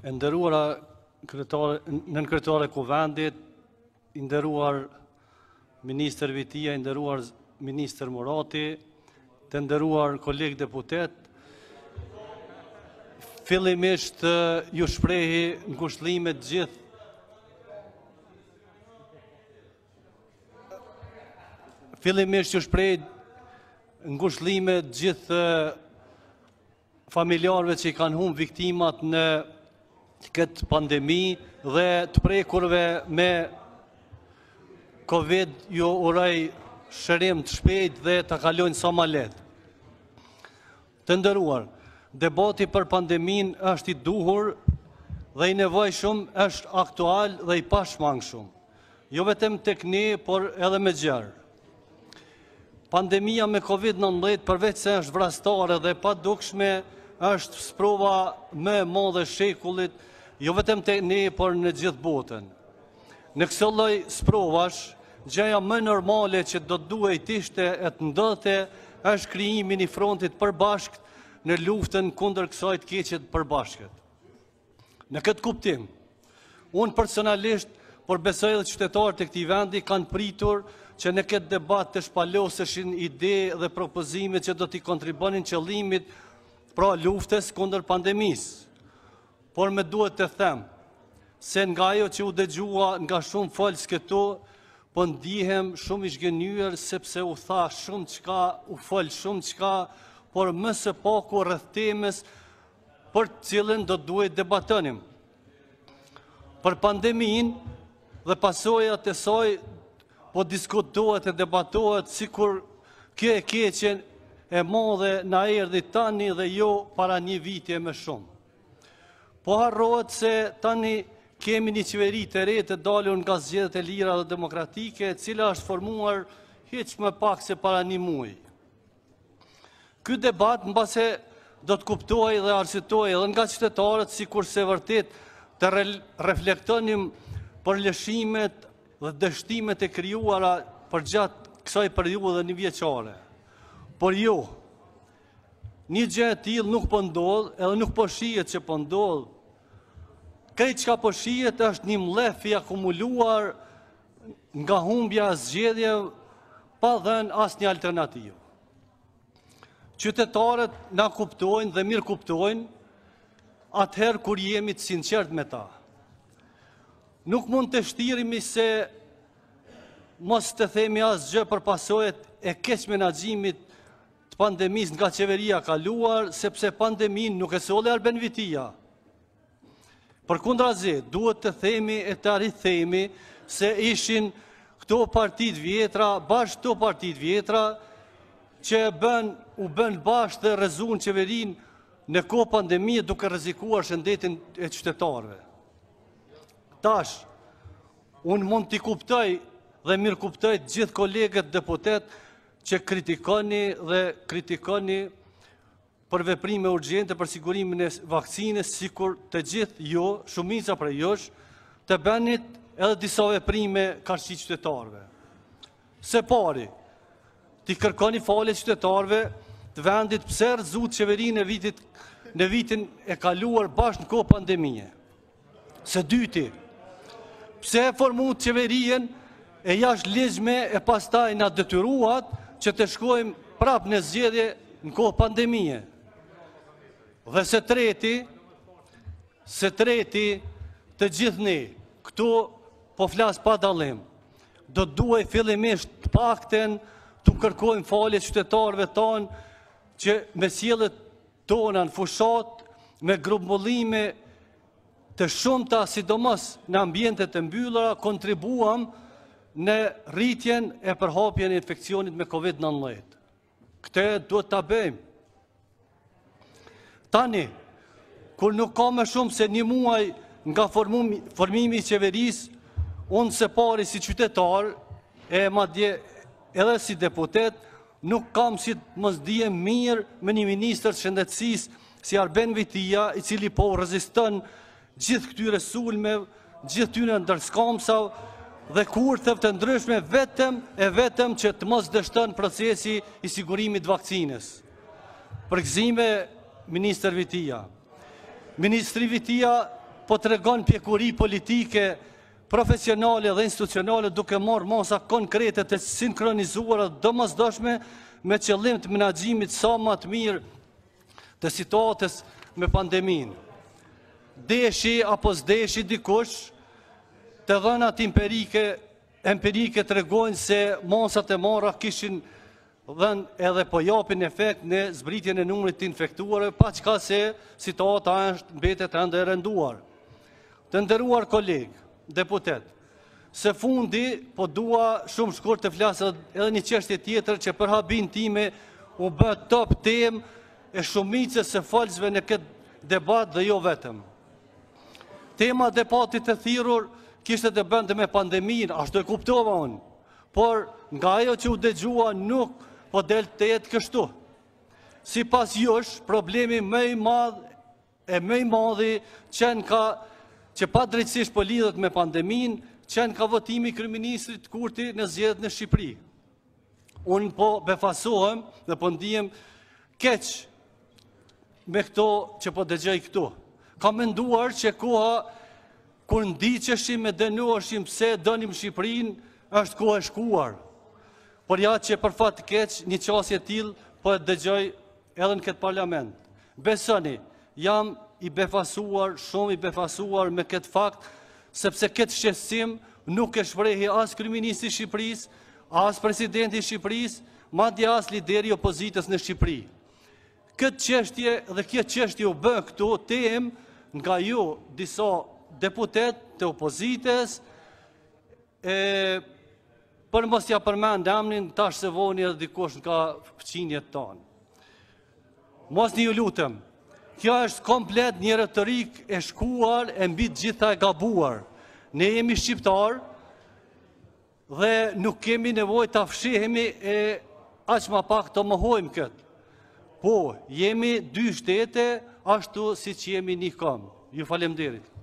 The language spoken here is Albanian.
E nderuara nënkryetare Kuvendit, i nderuar Ministër Vitia, i nderuar Ministër Murati, të nderuar kolegë deputet, fillimisht ju shprehi ngushëllimet gjithë familjarëve që i kanë humbur viktimat në këtë pandemi dhe të prekurve me Covid ju uroj shërim të shpejt dhe të kalojnë sa ma lehtë. Të nderuar, debati për pandemin është i duhur dhe i nevojshëm, është aktual dhe i pashmangshëm. Jo vetëm tek ne, por edhe me gjerë. Pandemia me Covid-19 përveç se është vrastare dhe pa dukshme, është sprova më e madhe e shekullit, jo vetëm tek ne, por në gjithë botën. Në kësaj lloj sprovash, gjëja më normale që do duhet ishte e të ndodhte është krijimi i frontit përbashkët në luftën kundër kësaj të keqe të përbashkët. Në këtë kuptim, unë personalisht, por besoj edhe qytetarët e këtij vendi kanë pritur që në këtë debat të shpaloseshin ide dhe propozime që do t'i kontribuonin qëllimit pra luftës kundër pandemisë. Por me duhet të them se nga ajo që u dëgjua nga shumë folës këtu, po ndihem shumë i zgënjur sepse u tha shumë çka, u fol shumë çka, por më së paku rreth temës për të cilën do duhet debatonim. Për pandeminë dhe pasojat e saj po diskutohet e debatohet sikur kjo e keqen e madhe na erdhi tani dhe jo para një viti e më shumë. Po harrohet se tani kemi një qeveri të re të dalur nga zgjedhjet e lira dhe demokratike, e cila është formuar hiç më pak se para një muaji. Ky debat mbase do të kuptohej dhe arsyetohej edhe nga qytetarët sikurse vërtet të reflektonim për lëshimet dhe dështimet e krijuara përgjatë kësaj periudhe njëvjeçare. Por jo, një gjë e tillë nuk po ndodh, edhe nuk po shihet që po ndodh. Krejt çka po shihet është një mllef i akumuluar nga humbja e zgjedhjeve pa dhënë asnjë alternativë. Qytetarët na kuptojnë dhe mirë kuptojnë atëherë kur jemi të sinqert me ta. Nuk mund të shtiremi se mos të themi asgjë për pasojat e keq menaxhimit të pandemisë nga qeveria kaluar, sepse pandemin nuk e solli Arben Vitia. Përkundrazi, duhet të themi e të rithemi se ishin këto partitë vjetra, bashkë këto partitë vjetra, që u bën bashkë dhe rrezuan qeverinë në kohë pandemie duke rrezikuar shëndetin e qytetarëve. Tash, unë mund t'i kuptoj dhe mirë kuptoj të gjithë kolegët deputet që kritikoni për veprime urgjente për sigurimin e vaksinës, sikur të gjithë jo, shumica prej jush, të bënit edhe disa veprime karshi qytetarëve. Se pari, t'i kërkoni falje qytetarëve të vendit pse rrëzut qeverinë në vitin e kaluar bashkë në kohë pandemie. Se dyti, pse e formut qeverien e jashtë ligjme e pastaj na detyruat që të shkojmë prap në zgjedhje në kohë pandemie. Dhe se treti të gjithë ne, këtu po flas pa dallim, do duhet fillimisht të pakten të kërkojmë falje qytetarëve tonë që me sjelljet tona në fushat, me grumbullime të shumta, sidomos në ambiente të mbyllura, kontribuam në rritjen e përhapjen e infekcionit me Covid-19. Këtë duhet ta bëjmë. Tani, kur nuk ka më shumë se një muaj nga formimi i qeverisë, unë se pari si qytetar, e madje edhe si deputet, nuk kam si të mos dihem mirë me një ministër të shëndetësisë si Arben Vitia, i cili po reziston gjithë këtyre sulmeve, gjithë tyre ndërskamsav dhe kurtheve të ndryshme vetëm që të mos dështon procesi i sigurimit vaksinës. Përgëzime Ministër Vitia. Ministri Vitia po të regon pjekuri politike, profesionale dhe institucionale duke marrë masa konkrete të sinkronizuara dhe domosdoshme me qëllim të menaxhimit sa më të mirë të situatës me pandemin. Deshi apo s'deshi dikush, të dhënat empirike të regojnë se masat e marra kishin dhënë edhe po japin efekt në zbritjen e numrit të infektuarve, pa çka se situata është mbetet ende e rënduar. Të nderuar kolegë, deputet, se fundi po dua shumë shkurt të flasë edhe një çështje tjetër që për habin time u bë top temë e shumicës së folësve në këtë debat dhe jo vetëm. Tema debatit të thirrur kishte të bënte me pandeminë, ashtu e kuptova unë, por nga ajo që u dëgjua nuk po del të jetë kështu. Sipas jush, problemi më i madh e më i madhi që pa drejtësisht po lidhet me pandeminë, qenë ka votimi i kryeministrit Kurti në zgjedhjet në Shqipëri. Unë po befasohem dhe po ndihem keq me këto që po dëgjoj këtu. Kam menduar që koha kur ndiqeshim e dënoheshim pse donim Shqipërinë është koha e shkuar. Por ja që për fat të keq një qasje tillë po e dëgjoj edhe në këtë parlament. Besoni, jam i befasuar, shumë i befasuar me këtë fakt, sepse këtë shqetësim nuk e shprehi as kryeministri i Shqipërisë, as presidenti i Shqipërisë, madje as lideri i opozitës në Shqipëri. Këtë çështje dhe kjo çështje u bë këtu temë nga ju disa deputet të opozitës, për mos ja përmend emrin, tash se voni edhe dikush nga fqinjet tonë. Mos një lutëm, kjo është komplet një retorik e shkuar e mbi të gjitha e gabuar. Ne jemi shqiptar dhe nuk kemi nevojë ta fshihemi e aq më pak të mohojmë këtë. Po, jemi dy shtete ashtu siç jemi një kom. Ju falemnderit.